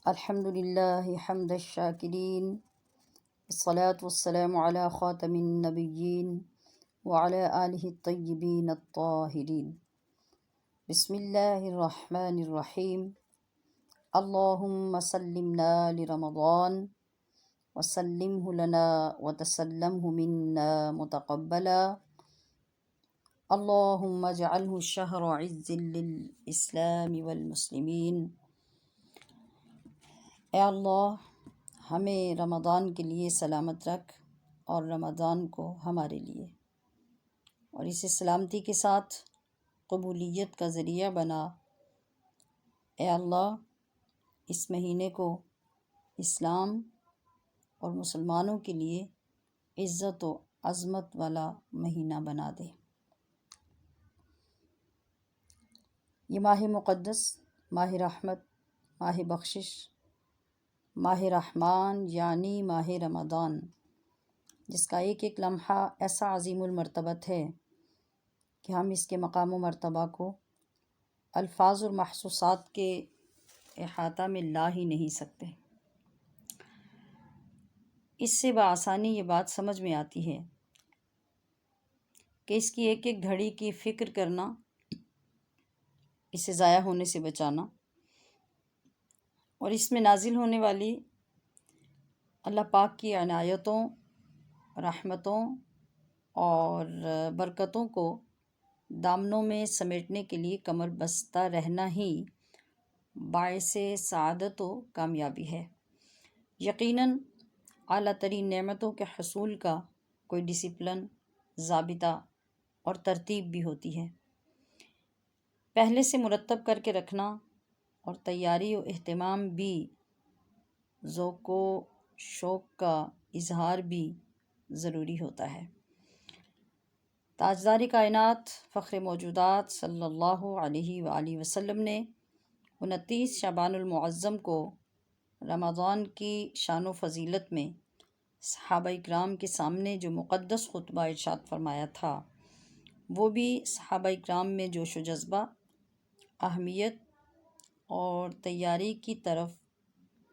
الحمد لله حمد الشاكرين، الصلاة والسلام على خاتم النبيين وعلى آله الطيبين الطاهرين. بسم الله الرحمن الرحيم. اللهم سلمنا لرمضان وسلمه لنا وتسلمه منا متقبلا. اللهم اجعله شهر عز للإسلام والمسلمين. اے اللہ، ہمیں رمضان کے لیے سلامت رکھ اور رمضان کو ہمارے لیے، اور اسے سلامتی کے ساتھ قبولیت کا ذریعہ بنا۔ اے اللہ، اس مہینے کو اسلام اور مسلمانوں کے لیے عزت و عظمت والا مہینہ بنا دے۔ یہ ماہ مقدس، ماہ رحمت، ماہ بخشش، ماہ رحمان یعنی ماہ رمضان، جس کا ایک ایک لمحہ ایسا عظیم المرتبت ہے کہ ہم اس کے مقام و مرتبہ کو الفاظ اور محسوسات کے احاطہ میں لا ہی نہیں سکتے۔ اس سے بآسانی یہ بات سمجھ میں آتی ہے کہ اس کی ایک ایک گھڑی کی فکر کرنا، اسے ضائع ہونے سے بچانا، اور اس میں نازل ہونے والی اللہ پاک کی عنایتوں، رحمتوں اور برکتوں کو دامنوں میں سمیٹنے کے لیے کمر بستہ رہنا ہی باعث سعادت و کامیابی ہے۔ یقیناً اعلیٰ ترین نعمتوں کے حصول کا کوئی ڈسپلن، ضابطہ اور ترتیب بھی ہوتی ہے۔ پہلے سے مرتب کر کے رکھنا اور تیاری و اہتمام بھی، ذوق و شوق کا اظہار بھی ضروری ہوتا ہے۔ تاجدار کائنات فخر موجودات صلی اللہ علیہ وآلہ وسلم نے 29 شعبان المعظم کو رمضان کی شان و فضیلت میں صحابہ اکرام کے سامنے جو مقدس خطبہ ارشاد فرمایا تھا، وہ بھی صحابہ اکرام میں جوش و جذبہ، اہمیت اور تیاری کی طرف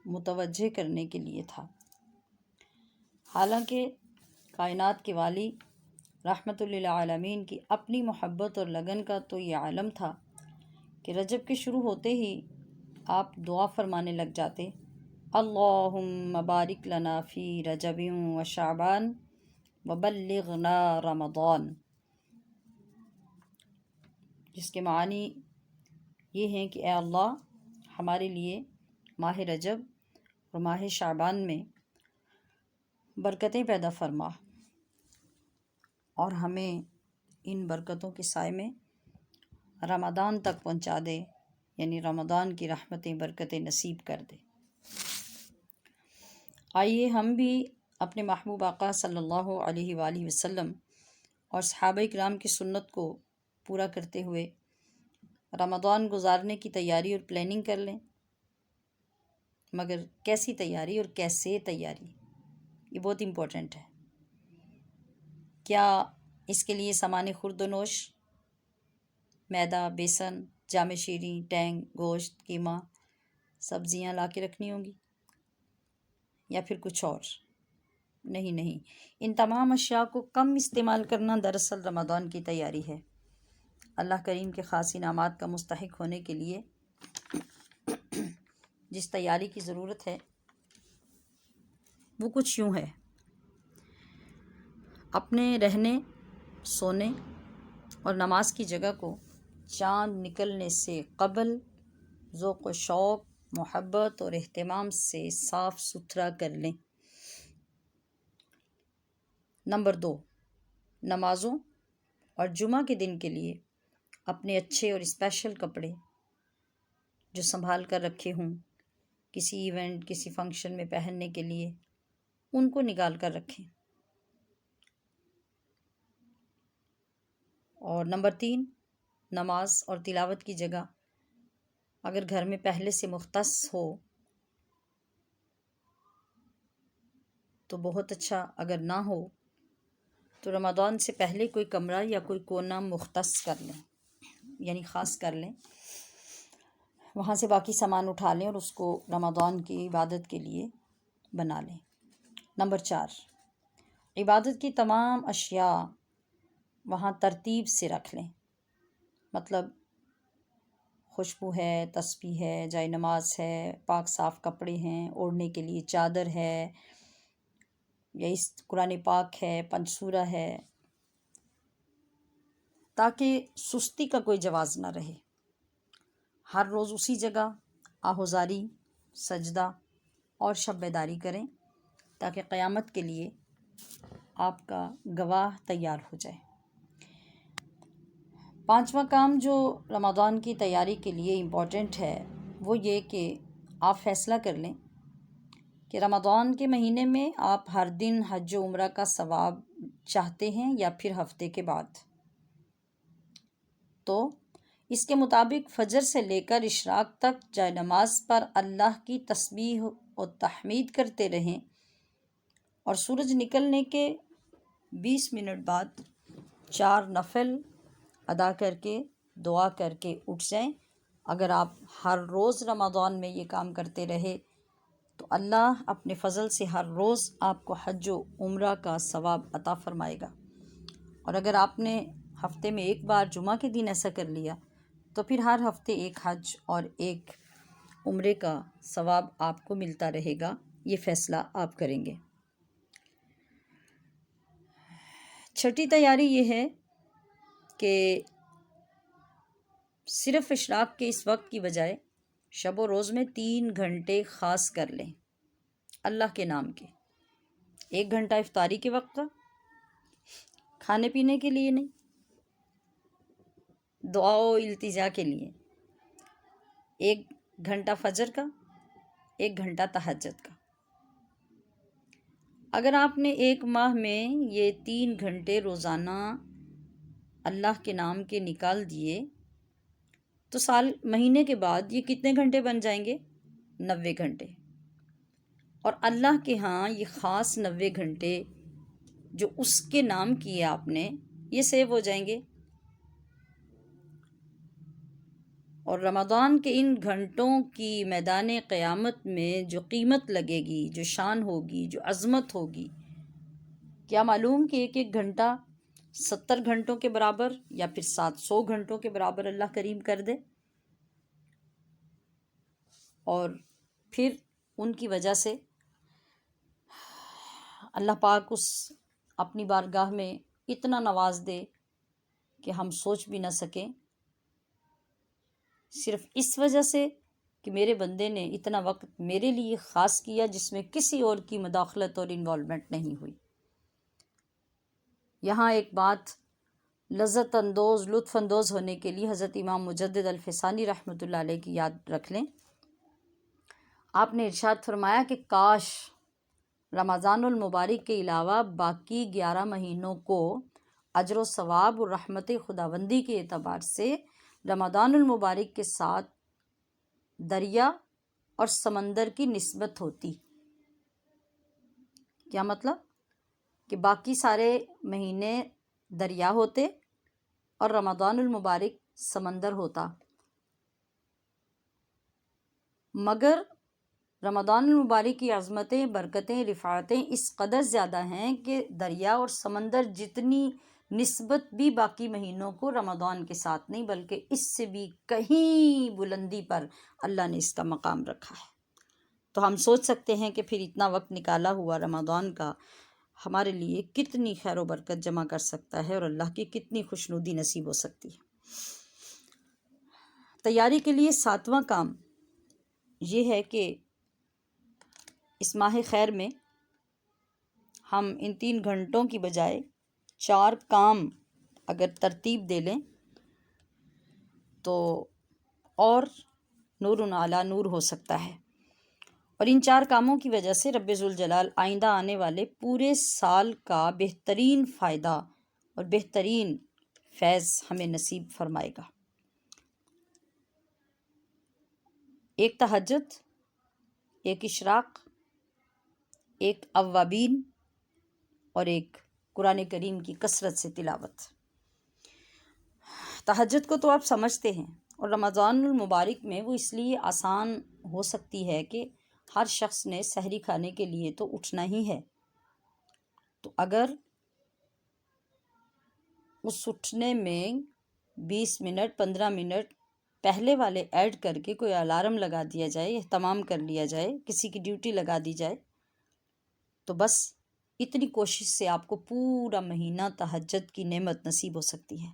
متوجہ کرنے کے لیے تھا۔ حالانکہ کائنات کے والی رحمت للعالمین کی اپنی محبت اور لگن کا تو یہ عالم تھا کہ رجب کے شروع ہوتے ہی آپ دعا فرمانے لگ جاتے، اللہم بارک لنا فی رجب و شعبان وبلغنا رمضان، جس کے معنی یہ ہیں کہ اے اللہ، ہمارے لیے ماہ رجب اور ماہ شعبان میں برکتیں پیدا فرما اور ہمیں ان برکتوں کے سائے میں رمضان تک پہنچا دے، یعنی رمضان کی رحمتیں، برکتیں نصیب کر دے۔ آئیے ہم بھی اپنے محبوب آقا صلی اللہ علیہ وآلہ وسلم اور صحابہ اکرام کی سنت کو پورا کرتے ہوئے رمضان گزارنے کی تیاری اور پلاننگ کر لیں۔ مگر کیسی تیاری اور کیسے تیاری، یہ بہت امپورٹنٹ ہے۔ کیا اس کے لیے سامان خورد و نوش، میدا، بیسن، جام شیریں، ٹینگ، گوشت، قیمہ، سبزیاں لا کے رکھنی ہوں گی، یا پھر کچھ اور؟ نہیں، ان تمام اشیاء کو کم استعمال کرنا دراصل رمضان کی تیاری ہے۔ اللہ کریم کے خاص انعامات کا مستحق ہونے کے لیے جس تیاری کی ضرورت ہے وہ کچھ یوں ہے: اپنے رہنے، سونے اور نماز کی جگہ کو چاند نکلنے سے قبل ذوق و شوق، محبت اور اہتمام سے صاف ستھرا کر لیں۔ نمبر 2، نمازوں اور جمعہ کے دن کے لیے اپنے اچھے اور اسپیشل کپڑے جو سنبھال کر رکھے ہوں، کسی ایونٹ، کسی فنکشن میں پہننے کے لیے، ان کو نکال کر رکھیں۔ اور نمبر 3، نماز اور تلاوت کی جگہ اگر گھر میں پہلے سے مختص ہو تو بہت اچھا، اگر نہ ہو تو رمضان سے پہلے کوئی کمرہ یا کوئی کونا مختص کر لیں، یعنی خاص کر لیں۔ وہاں سے باقی سامان اٹھا لیں اور اس کو رمضان کی عبادت کے لیے بنا لیں۔ نمبر 4، عبادت کی تمام اشیاء وہاں ترتیب سے رکھ لیں، مطلب خوشبو ہے، تسبیح ہے، جائے نماز ہے، پاک صاف کپڑے ہیں، اوڑھنے کے لیے چادر ہے، یا اس قرآن پاک ہے، پنجسورہ ہے، تاکہ سستی کا کوئی جواز نہ رہے۔ ہر روز اسی جگہ آہوزاری، سجدہ اور شب بیداری کریں تاکہ قیامت کے لیے آپ کا گواہ تیار ہو جائے۔ 5واں کام جو رمضان کی تیاری کے لیے امپورٹنٹ ہے وہ یہ کہ آپ فیصلہ کر لیں کہ رمضان کے مہینے میں آپ ہر دن حج و عمرہ کا ثواب چاہتے ہیں یا پھر ہفتے کے بعد۔ تو اس کے مطابق فجر سے لے کر اشراق تک جائے نماز پر اللہ کی تسبیح و تحمید کرتے رہیں اور سورج نکلنے کے 20 منٹ بعد 4 نفل ادا کر کے دعا کر کے اٹھ جائیں۔ اگر آپ ہر روز رمضان میں یہ کام کرتے رہے تو اللہ اپنے فضل سے ہر روز آپ کو حج و عمرہ کا ثواب عطا فرمائے گا، اور اگر آپ نے ہفتے میں ایک بار جمعہ کے دن ایسا کر لیا تو پھر ہر ہفتے ایک حج اور ایک عمرے کا ثواب آپ کو ملتا رہے گا۔ یہ فیصلہ آپ کریں گے۔ 6ٹھی تیاری یہ ہے کہ صرف اشراق کے اس وقت کی بجائے شب و روز میں 3 گھنٹے خاص کر لیں اللہ کے نام کے۔ 1 گھنٹہ افطاری کے وقت کا، کھانے پینے کے لیے نہیں، دعا و التجا کے لیے 1 گھنٹہ فجر کا، 1 گھنٹہ تہجد کا۔ اگر آپ نے 1 ماہ میں یہ 3 گھنٹے روزانہ اللہ کے نام کے نکال دیے تو مہینے کے بعد یہ کتنے گھنٹے بن جائیں گے؟ 90 گھنٹے۔ اور اللہ کے ہاں یہ خاص 90 گھنٹے جو اس کے نام کیے آپ نے، یہ سیو ہو جائیں گے، اور رمضان کے ان گھنٹوں کی میدان قیامت میں جو قیمت لگے گی، جو شان ہوگی، جو عظمت ہوگی، کیا معلوم کہ 1 گھنٹہ 70 گھنٹوں کے برابر یا پھر 700 گھنٹوں کے برابر اللہ کریم کر دے، اور پھر ان کی وجہ سے اللہ پاک اس اپنی بارگاہ میں اتنا نواز دے کہ ہم سوچ بھی نہ سکیں، صرف اس وجہ سے کہ میرے بندے نے اتنا وقت میرے لیے خاص کیا جس میں کسی اور کی مداخلت اور انوالومنٹ نہیں ہوئی۔ یہاں ایک بات لذت اندوز، لطف اندوز ہونے کے لیے حضرت امام مجدد الفسانی رحمۃ اللہ علیہ کی یاد رکھ لیں۔ آپ نے ارشاد فرمایا کہ کاش رمضان المبارک کے علاوہ باقی 11 مہینوں کو اجر و ثواب اور رحمت خداوندی کے اعتبار سے رمضان المبارک کے ساتھ دریا اور سمندر کی نسبت ہوتی۔ کیا مطلب؟ کہ باقی سارے مہینے دریا ہوتے اور رمضان المبارک سمندر ہوتا، مگر رمضان المبارک کی عظمتیں، برکتیں، رفعتیں اس قدر زیادہ ہیں کہ دریا اور سمندر جتنی نسبت بھی باقی مہینوں کو رمضان کے ساتھ نہیں، بلکہ اس سے بھی کہیں بلندی پر اللہ نے اس کا مقام رکھا ہے۔ تو ہم سوچ سکتے ہیں کہ پھر اتنا وقت نکالا ہوا رمضان کا ہمارے لیے کتنی خیر و برکت جمع کر سکتا ہے اور اللہ کی کتنی خوشنودی نصیب ہو سکتی ہے۔ تیاری کے لیے 7واں کام یہ ہے کہ اس ماہ خیر میں ہم ان 3 گھنٹوں کی بجائے 4 کام اگر ترتیب دے لیں تو اور نور علی نور ہو سکتا ہے، اور ان 4 کاموں کی وجہ سے رب ذوالجلال آئندہ آنے والے پورے سال کا بہترین فائدہ اور بہترین فیض ہمیں نصیب فرمائے گا۔ 1 تہجد، 1 اشراق، 1 اوابین اور 1 قرآن کریم کی کثرت سے تلاوت۔ تہجد کو تو آپ سمجھتے ہیں اور رمضان المبارک میں وہ اس لیے آسان ہو سکتی ہے کہ ہر شخص نے سحری کھانے کے لیے تو اٹھنا ہی ہے، تو اگر اس اٹھنے میں 20 منٹ 15 منٹ پہلے والے ایڈ کر کے کوئی الارم لگا دیا جائے، اہتمام کر لیا جائے، کسی کی ڈیوٹی لگا دی جائے، تو بس اتنی کوشش سے آپ کو پورا مہینہ تہجد کی نعمت نصیب ہو سکتی ہے۔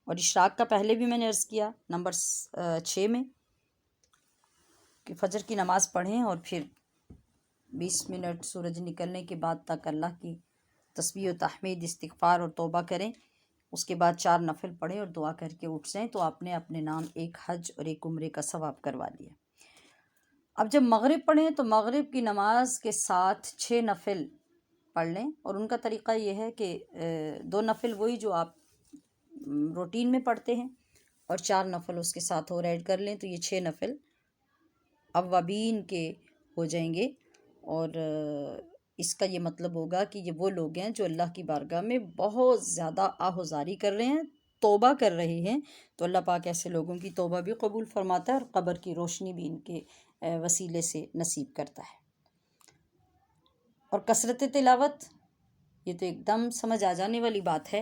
اور اشراق کا پہلے بھی میں نے عرض کیا نمبر 6 میں کہ فجر کی نماز پڑھیں اور پھر 20 منٹ سورج نکلنے کے بعد تک اللہ کی تسبیح و تحمید استغفار اور توبہ کریں، اس کے بعد 4 نفل پڑھیں اور دعا کر کے اٹھ جائیں، تو آپ نے اپنے نام ایک حج اور ایک عمرے کا ثواب کروا لیا۔ اب جب مغرب پڑھیں تو مغرب کی نماز کے ساتھ 6 نفل پڑھ لیں، اور ان کا طریقہ یہ ہے کہ 2 نفل وہی جو آپ روٹین میں پڑھتے ہیں، اور 4 نفل اس کے ساتھ اور ایڈ کر لیں، تو یہ 6 نفل اوابین کے ہو جائیں گے۔ اور اس کا یہ مطلب ہوگا کہ یہ وہ لوگ ہیں جو اللہ کی بارگاہ میں بہت زیادہ آہوزاری کر رہے ہیں، توبہ کر رہے ہیں، تو اللہ پاک ایسے لوگوں کی توبہ بھی قبول فرماتا ہے اور قبر کی روشنی بھی ان کے وسیلے سے نصیب کرتا ہے۔ اور کثرت تلاوت، یہ تو ایک دم سمجھ آ جانے والی بات ہے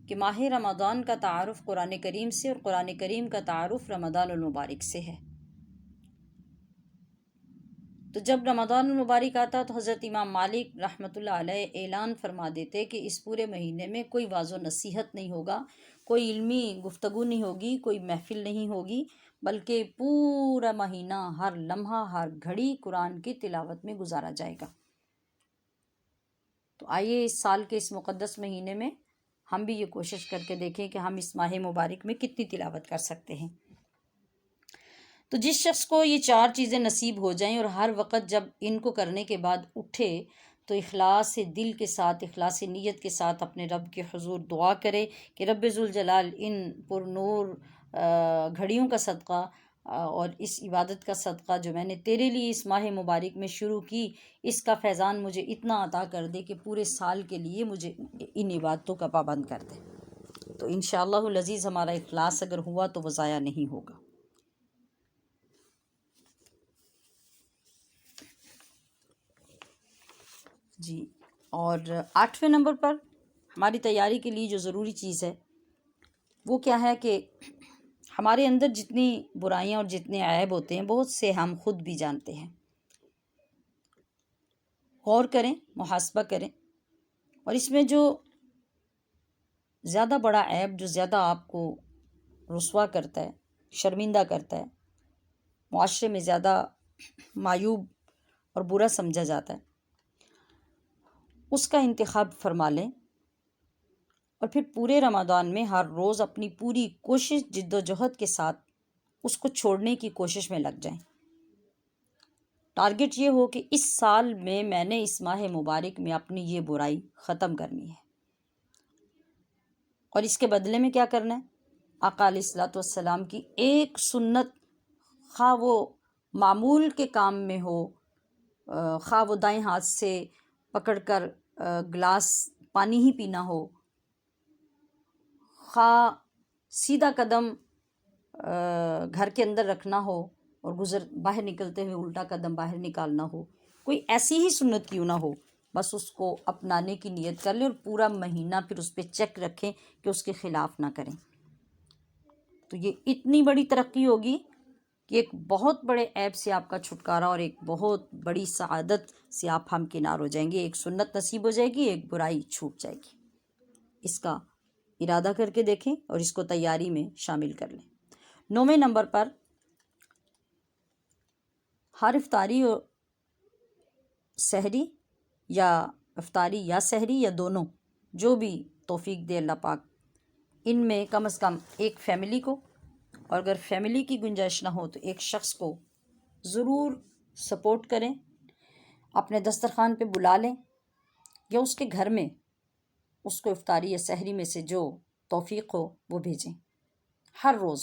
کہ ماہ رمضان کا تعارف قرآن کریم سے اور قرآن کریم کا تعارف رمضان المبارک سے ہے۔ تو جب رمضان المبارک آتا تو حضرت امام مالک رحمۃ اللہ علیہ اعلان فرما دیتے کہ اس پورے مہینے میں کوئی واعظ و نصیحت نہیں ہوگا، کوئی علمی گفتگو نہیں ہوگی، کوئی محفل نہیں ہوگی، بلکہ پورا مہینہ ہر لمحہ ہر گھڑی قرآن کی تلاوت میں گزارا جائے گا۔ تو آئیے اس سال کے اس مقدس مہینے میں ہم بھی یہ کوشش کر کے دیکھیں کہ ہم اس ماہ مبارک میں کتنی تلاوت کر سکتے ہیں۔ تو جس شخص کو یہ 4 چیزیں نصیب ہو جائیں اور ہر وقت جب ان کو کرنے کے بعد اٹھے تو اخلاص دل کے ساتھ، اخلاص نیت کے ساتھ اپنے رب کے حضور دعا کرے کہ رب ذوالجلال ان پر نور گھڑیوں کا صدقہ اور اس عبادت کا صدقہ جو میں نے تیرے لیے اس ماہ مبارک میں شروع کی، اس کا فیضان مجھے اتنا عطا کر دے کہ پورے سال کے لیے مجھے ان عبادتوں کا پابند کر دے۔ تو انشاءاللہ العزیز ہمارا اخلاص اگر ہوا تو وہ ضائع نہیں ہوگا۔ جی، اور 8ویں نمبر پر ہماری تیاری کے لیے جو ضروری چیز ہے وہ کیا ہے کہ ہمارے اندر جتنی برائیاں اور جتنے عیب ہوتے ہیں بہت سے ہم خود بھی جانتے ہیں۔ غور کریں، محاسبہ کریں، اور اس میں جو زیادہ بڑا عیب، جو زیادہ آپ کو رسوا کرتا ہے، شرمندہ کرتا ہے، معاشرے میں زیادہ معیوب اور برا سمجھا جاتا ہے، اس کا انتخاب فرما لیں، اور پھر پورے رمضان میں ہر روز اپنی پوری کوشش جد و جہد کے ساتھ اس کو چھوڑنے کی کوشش میں لگ جائیں۔ ٹارگٹ یہ ہو کہ اس سال میں نے اس ماہ مبارک میں اپنی یہ برائی ختم کرنی ہے، اور اس کے بدلے میں کیا کرنا ہے؟ آقا علیہ الصلوۃ والسلام کی ایک سنت، خواہ وہ معمول کے کام میں ہو، خواہ وہ دائیں ہاتھ سے پکڑ کر گلاس پانی ہی پینا ہو، خواہ سیدھا قدم گھر کے اندر رکھنا ہو اور باہر نکلتے ہوئے الٹا قدم باہر نکالنا ہو، کوئی ایسی ہی سنت کیوں نہ ہو، بس اس کو اپنانے کی نیت کر لیں اور پورا مہینہ پھر اس پہ چیک رکھیں کہ اس کے خلاف نہ کریں۔ تو یہ اتنی بڑی ترقی ہوگی کہ ایک بہت بڑے عیب سے آپ کا چھٹکارا اور ایک بہت بڑی سعادت سے آپ ہمکنار ہو جائیں گے۔ ایک سنت نصیب ہو جائے گی، ایک برائی چھوٹ جائے گی۔ اس کا ارادہ کر کے دیکھیں اور اس کو تیاری میں شامل کر لیں۔ 9ویں نمبر پر ہر افطاری اور سحری یا افطاری یا سحری یا دونوں، جو بھی توفیق دے اللہ پاک، ان میں کم از کم ایک فیملی کو، اور اگر فیملی کی گنجائش نہ ہو تو ایک شخص کو ضرور سپورٹ کریں، اپنے دسترخوان پہ بلا لیں یا اس کے گھر میں اس کو افطاری یا سحری میں سے جو توفیق ہو وہ بھیجیں۔ ہر روز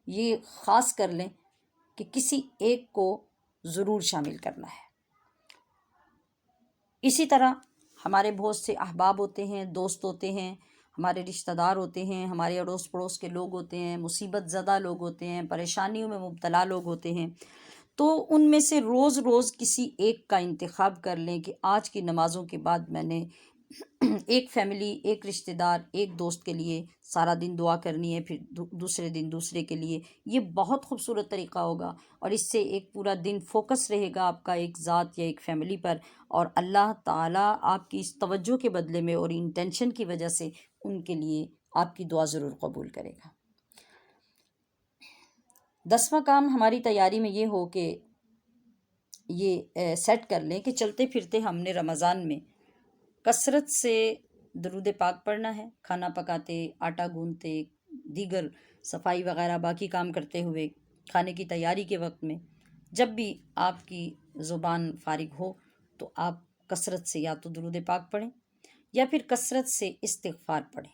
یہ خاص کر لیں کہ کسی ایک کو ضرور شامل کرنا ہے۔ اسی طرح ہمارے بہت سے احباب ہوتے ہیں، دوست ہوتے ہیں، ہمارے رشتہ دار ہوتے ہیں، ہمارے اڑوس پڑوس کے لوگ ہوتے ہیں، مصیبت زدہ لوگ ہوتے ہیں، پریشانیوں میں مبتلا لوگ ہوتے ہیں، تو ان میں سے روز روز کسی ایک کا انتخاب کر لیں کہ آج کی نمازوں کے بعد میں نے ایک فیملی، ایک رشتہ دار، ایک دوست کے لیے سارا دن دعا کرنی ہے، پھر دوسرے دن دوسرے کے لیے۔ یہ بہت خوبصورت طریقہ ہوگا، اور اس سے ایک پورا دن فوکس رہے گا آپ کا ایک ذات یا ایک فیملی پر، اور اللہ تعالیٰ آپ کی اس توجہ کے بدلے میں اور انٹینشن کی وجہ سے ان کے لیے آپ کی دعا ضرور قبول کرے گا۔ 10واں کام ہماری تیاری میں یہ ہو کہ یہ سیٹ کر لیں کہ چلتے پھرتے ہم نے رمضان میں کثرت سے درود پاک پڑھنا ہے، کھانا پکاتے، آٹا گوندتے، دیگر صفائی وغیرہ باقی کام کرتے ہوئے، کھانے کی تیاری کے وقت میں، جب بھی آپ کی زبان فارغ ہو تو آپ کثرت سے یا تو درود پاک پڑھیں یا پھر کثرت سے استغفار پڑھیں۔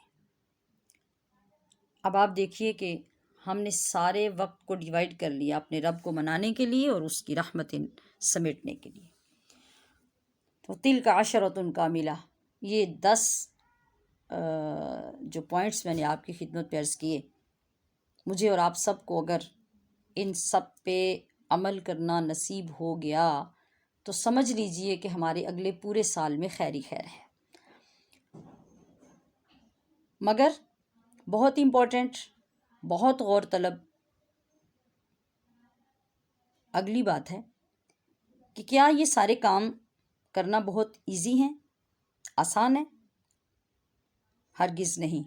اب آپ دیکھیے کہ ہم نے سارے وقت کو ڈیوائیڈ کر لیا اپنے رب کو منانے کے لیے اور اس کی رحمتیں سمیٹنے کے لیے۔ تو تلک عشرۃ کاملہ، یہ 10 جو پوائنٹس میں نے آپ کی خدمت پہ عرض کیے، مجھے اور آپ سب کو اگر ان سب پہ عمل کرنا نصیب ہو گیا تو سمجھ لیجئے کہ ہمارے اگلے پورے سال میں خیر ہی خیر ہے۔ مگر بہت امپورٹنٹ، بہت غور طلب اگلی بات ہے کہ کیا یہ سارے کام کرنا بہت ایزی ہیں، آسان ہے؟ ہرگز نہیں۔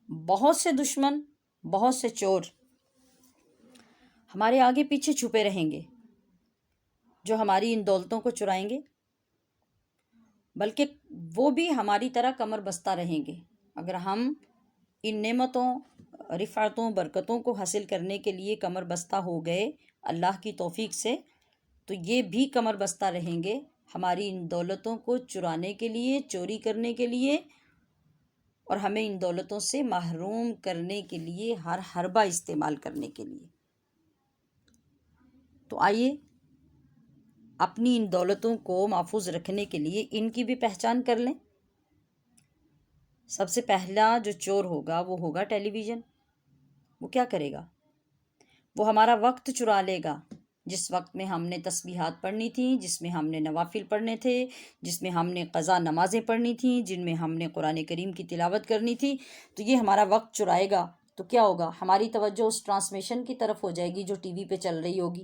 بہت سے دشمن، بہت سے چور ہمارے آگے پیچھے چھپے رہیں گے جو ہماری ان دولتوں کو چرائیں گے، بلکہ وہ بھی ہماری طرح کمر بستہ رہیں گے۔ اگر ہم ان نعمتوں، رفعتوں، برکتوں کو حاصل کرنے کے لیے کمر بستہ ہو گئے اللہ کی توفیق سے، تو یہ بھی کمر بستہ رہیں گے ہماری ان دولتوں کو چرانے کے لیے، چوری کرنے کے لیے، اور ہمیں ان دولتوں سے محروم کرنے کے لیے، ہر حربہ استعمال کرنے کے لیے۔ تو آئیے اپنی ان دولتوں کو محفوظ رکھنے کے لیے ان کی بھی پہچان کر لیں۔ سب سے پہلا جو چور ہوگا وہ ہوگا ٹیلی ویژن۔ وہ کیا کرے گا؟ وہ ہمارا وقت چرا لے گا، جس وقت میں ہم نے تسبیحات پڑھنی تھیں، جس میں ہم نے نوافل پڑھنے تھے، جس میں ہم نے قضا نمازیں پڑھنی تھیں، جن میں ہم نے قرآن کریم کی تلاوت کرنی تھی، تو یہ ہمارا وقت چرائے گا۔ تو کیا ہوگا؟ ہماری توجہ اس ٹرانسمیشن کی طرف ہو جائے گی جو ٹی وی پہ چل رہی ہوگی۔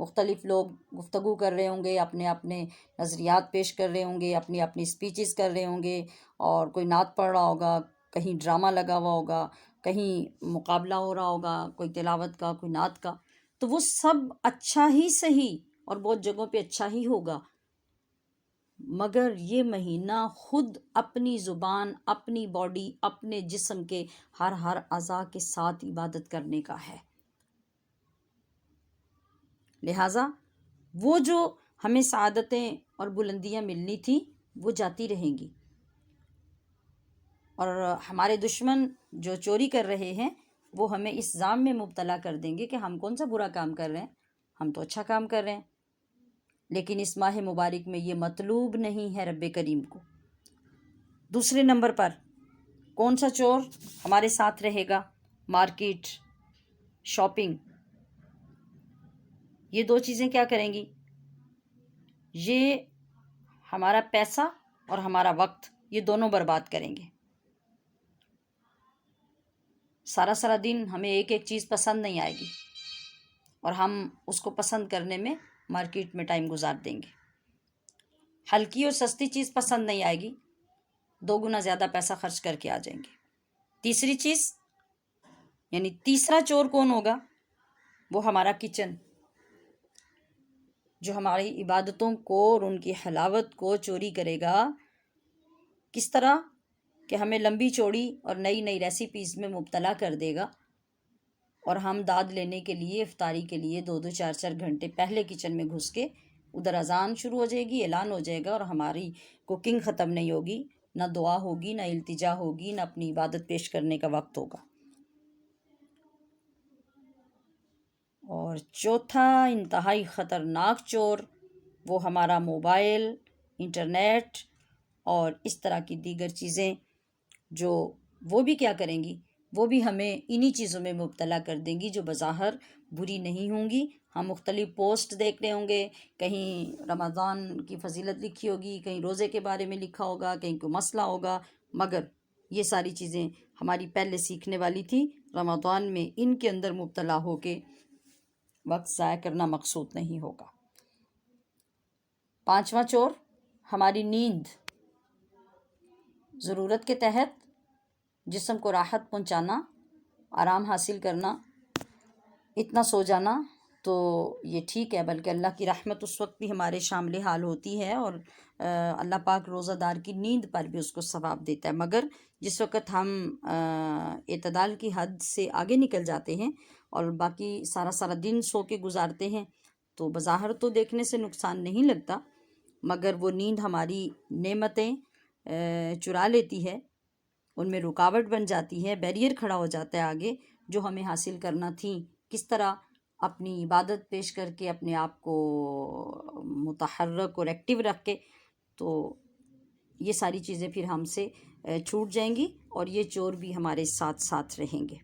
مختلف لوگ گفتگو کر رہے ہوں گے، اپنے اپنے نظریات پیش کر رہے ہوں گے، اپنی اپنی اسپیچز کر رہے ہوں گے، اور کوئی نعت پڑھ رہا ہوگا، کہیں ڈرامہ لگا ہوا ہوگا، کہیں مقابلہ ہو رہا ہوگا، کوئی تلاوت کا، کوئی نعت کا۔ تو وہ سب اچھا ہی صحیح، اور بہت جگہوں پہ اچھا ہی ہوگا، مگر یہ مہینہ خود اپنی زبان، اپنی باڈی، اپنے جسم کے ہر اعضاء کے ساتھ عبادت کرنے کا ہے۔ لہٰذا وہ جو ہمیں سعادتیں اور بلندیاں ملنی تھیں وہ جاتی رہیں گی، اور ہمارے دشمن جو چوری کر رہے ہیں وہ ہمیں اس ظام میں مبتلا کر دیں گے کہ ہم کون سا برا کام کر رہے ہیں، ہم تو اچھا کام کر رہے ہیں۔ لیکن اس ماہ مبارک میں یہ مطلوب نہیں ہے رب کریم کو۔ دوسرے نمبر پر کون سا چور ہمارے ساتھ رہے گا؟ مارکیٹ، شاپنگ، یہ دو چیزیں کیا کریں گی؟ یہ ہمارا پیسہ اور ہمارا وقت، یہ دونوں برباد کریں گے۔ سارا دن ہمیں ایک ایک چیز پسند نہیں آئے گی، اور ہم اس کو پسند کرنے میں مارکیٹ میں ٹائم گزار دیں گے۔ ہلکی اور سستی چیز پسند نہیں آئے گی، 2 گنا زیادہ پیسہ خرچ کر کے آ جائیں گے۔ تیسری چیز، یعنی تیسرا چور کون ہوگا؟ وہ ہمارا کچن، جو ہماری عبادتوں کو اور ان کی حلاوت کو چوری کرے گا۔ کس طرح کہ ہمیں لمبی چوڑی اور نئی نئی ریسیپیز میں مبتلا کر دے گا، اور ہم داد لینے کے لیے، افطاری کے لیے 2 4 گھنٹے پہلے کچن میں گھس کے ادھر اذان شروع ہو جائے گی، اعلان ہو جائے گا، اور ہماری کوکنگ ختم نہیں ہوگی، نہ دعا ہوگی، نہ التجا ہوگی، نہ اپنی عبادت پیش کرنے کا وقت ہوگا۔ اور چوتھا انتہائی خطرناک چور، وہ ہمارا موبائل، انٹرنیٹ اور اس طرح کی دیگر چیزیں جو وہ بھی کیا کریں گی، وہ بھی ہمیں انہی چیزوں میں مبتلا کر دیں گی جو بظاہر بری نہیں ہوں گی۔ ہم مختلف پوسٹ دیکھ رہے ہوں گے، کہیں رمضان کی فضیلت لکھی ہوگی، کہیں روزے کے بارے میں لکھا ہوگا، کہیں کوئی مسئلہ ہوگا، مگر یہ ساری چیزیں ہماری پہلے سیکھنے والی تھی۔ رمضان میں ان کے اندر مبتلا ہو کے وقت ضائع کرنا مقصود نہیں ہوگا۔ پانچواں چور ہماری نیند، ضرورت کے تحت جسم کو راحت پہنچانا، آرام حاصل کرنا، اتنا سو جانا تو یہ ٹھیک ہے، بلکہ اللہ کی رحمت اس وقت بھی ہمارے شامل حال ہوتی ہے، اور اللہ پاک روزہ دار کی نیند پر بھی اس کو ثواب دیتا ہے۔ مگر جس وقت ہم اعتدال کی حد سے آگے نکل جاتے ہیں اور باقی سارا دن سو کے گزارتے ہیں تو بظاہر تو دیکھنے سے نقصان نہیں لگتا، مگر وہ نیند ہماری نعمتیں چرا لیتی ہے، ان میں رکاوٹ بن جاتی ہے، بیریئر کھڑا ہو جاتا ہے آگے جو ہمیں حاصل کرنا تھیں۔ کس طرح اپنی عبادت پیش کر کے اپنے آپ کو متحرک اور ایکٹیو رکھ کے، تو یہ ساری چیزیں پھر ہم سے چھوٹ جائیں گی اور یہ چور بھی ہمارے ساتھ ساتھ رہیں گے۔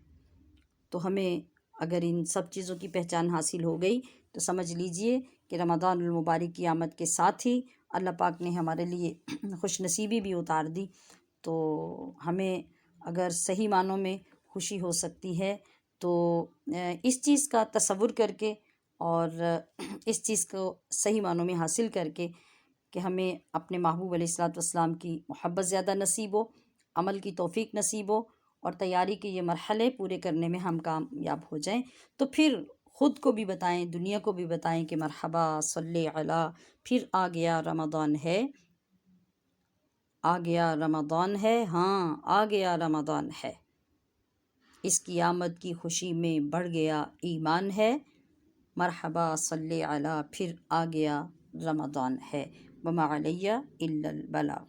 تو ہمیں اگر ان سب چیزوں کی پہچان حاصل ہو گئی تو سمجھ لیجئے کہ رمضان المبارک کی آمد کے ساتھ ہی اللہ پاک نے ہمارے لیے خوش نصیبی بھی اتار دی۔ تو ہمیں اگر صحیح معنوں میں خوشی ہو سکتی ہے تو اس چیز کا تصور کر کے اور اس چیز کو صحیح معنوں میں حاصل کر کے کہ ہمیں اپنے محبوب علیہ الصلوۃ والسلام کی محبت زیادہ نصیب ہو، عمل کی توفیق نصیب ہو، اور تیاری کے یہ مرحلے پورے کرنے میں ہم کامیاب ہو جائیں، تو پھر خود کو بھی بتائیں، دنیا کو بھی بتائیں کہ مرحبا صلی علی، پھر آ گیا رمضان ہے، آ گیا رمضان ہے، ہاں آ گیا رمضان ہے، اس کی آمد کی خوشی میں بڑھ گیا ایمان ہے، مرحبا صلی علی، پھر آ گیا رمضان ہے، وما علیہ الا البلاغ۔